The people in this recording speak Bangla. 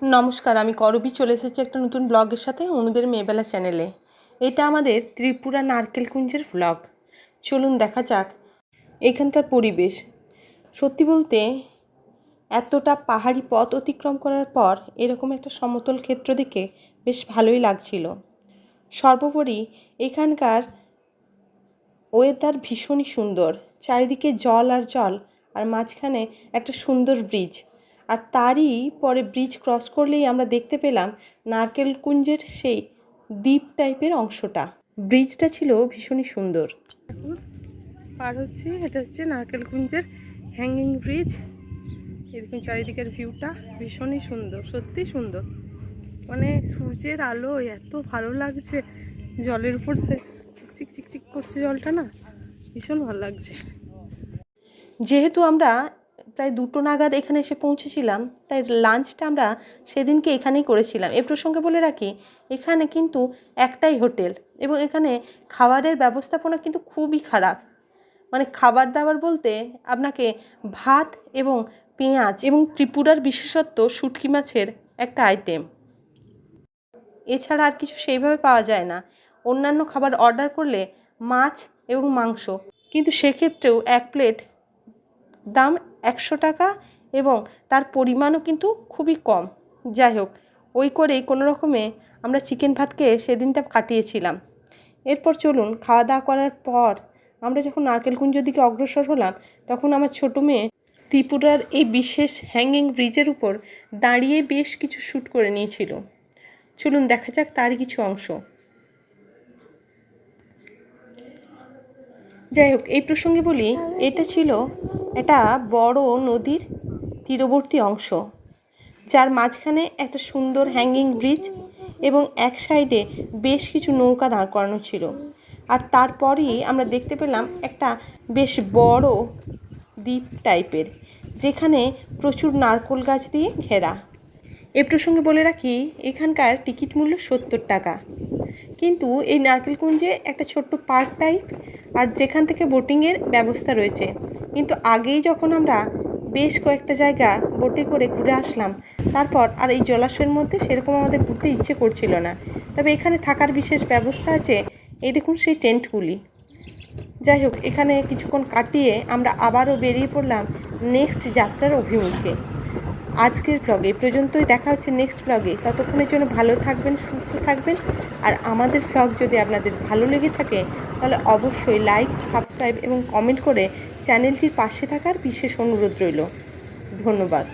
নমস্কার, আমি করবী চলে এসেছি একটা নতুন ব্লগের সাথে অনুদের মেয়েবেলা চ্যানেলে। এটা আমাদের ত্রিপুরা নারকেলকুঞ্জের ব্লগ। চলুন দেখা যাক এখানকার পরিবেশ। সত্যি বলতে এতটা পাহাড়ি পথ অতিক্রম করার পর এরকম একটা সমতল ক্ষেত্র দেখে বেশ ভালোই লাগছিল। সর্বোপরি এখানকার ওয়েদার ভীষণই সুন্দর, চারিদিকে জল আর জল, আর মাঝখানে একটা সুন্দর ব্রিজ। আর তারই পরে ব্রিজ ক্রস করলেই আমরা দেখতে পেলাম নারকেলকুঞ্জের সেই দ্বীপ টাইপের অংশটা। ব্রিজটা ছিল ভীষণই সুন্দর। এখন পার হচ্ছে, এটা হচ্ছে নারকেলকুঞ্জের হ্যাঙ্গিং ব্রিজ। এরকম চারিদিকের ভিউটা ভীষণই সুন্দর, সত্যি সুন্দর। মানে সূর্যের আলো এত ভালো লাগছে, জলের উপর চিকচিক চিকচিক করছে জলটা, না ভীষণ ভালো লাগছে। যেহেতু আমরা প্রায় 2টো নাগাদ এখানে এসে পৌঁছেছিলাম, তাই লাঞ্চটা আমরা সেদিনকে এখানেই করেছিলাম। এ প্রসঙ্গে বলে রাখি, এখানে কিন্তু একটাই হোটেল এবং এখানে খাবারের ব্যবস্থাপনা কিন্তু খুবই খারাপ। মানে খাবার দাবার বলতে আপনাকে ভাত এবং পেঁয়াজ এবং ত্রিপুরার বিশেষত্ব শুটকি মাছের একটা আইটেম, এছাড়া আর কিছু সেইভাবে পাওয়া যায় না। অন্যান্য খাবার অর্ডার করলে মাছ এবং মাংস, কিন্তু সেক্ষেত্রেও এক প্লেট দাম 100 টাকা এবং তার পরিমাণও কিন্তু খুবই কম। যাই হোক, ওই করেই কোনো রকমে আমরা চিকেন ভাত খেয়ে সেদিনটা কাটিয়েছিলাম। এরপর চলুন, খাওয়া দাওয়া করার পর আমরা যখন নারকেলকুঞ্জের দিকে অগ্রসর হলাম, তখন আমার ছোটো মেয়ে ত্রিপুরার এই বিশেষ হ্যাঙ্গিং ব্রিজের উপর দাঁড়িয়ে বেশ কিছু শ্যুট করে নিয়েছিল। চলুন দেখা যাক তারই কিছু অংশ। যাই হোক, এই প্রসঙ্গে বলি, এটা ছিল একটা বড় নদীর তীরবর্তী অংশ, যার মাঝখানে একটা সুন্দর হ্যাঙ্গিং ব্রিজ এবং এক সাইডে বেশ কিছু নৌকা দাঁড় করানো ছিল। আর তারপরেই আমরা দেখতে পেলাম একটা বেশ বড় দ্বীপ টাইপের, যেখানে প্রচুর নারকেল গাছ দিয়ে ঘেরা। এ প্রসঙ্গে বলে রাখি, এখানকার টিকিট মূল্য 70 টাকা। কিন্তু এই নারকেলকুঞ্জে একটা ছোট্ট পার্ক টাইপ, আর যেখান থেকে বোটিংয়ের ব্যবস্থা রয়েছে। কিন্তু আগেই যখন আমরা বেশ কয়েকটা জায়গা বোটে করে ঘুরে আসলাম, তারপর আর এই জলাশয়ের মধ্যে সেরকম আমাদের ঘুরতে ইচ্ছে করছিল না। তবে এখানে থাকার বিশেষ ব্যবস্থা আছে, এই দেখুন সেই টেন্টগুলি। যাই হোক, এখানে কিছুক্ষণ কাটিয়ে আমরা আবারও বেরিয়ে পড়লাম নেক্সট যাত্রার অভিমুখে। আজকের ব্লগে পর্যন্তই, দেখা হচ্ছে নেক্সট ব্লগে। ততক্ষণের জন্য ভালো থাকবেন, সুস্থ থাকবেন। আর আমাদের ব্লগ যদি আপনাদের ভালো লেগে থাকে, তাহলে অবশ্যই লাইক, সাবস্ক্রাইব এবং কমেন্ট করে চ্যানেলটির পাশে থাকার বিশেষ অনুরোধ রইল। ধন্যবাদ।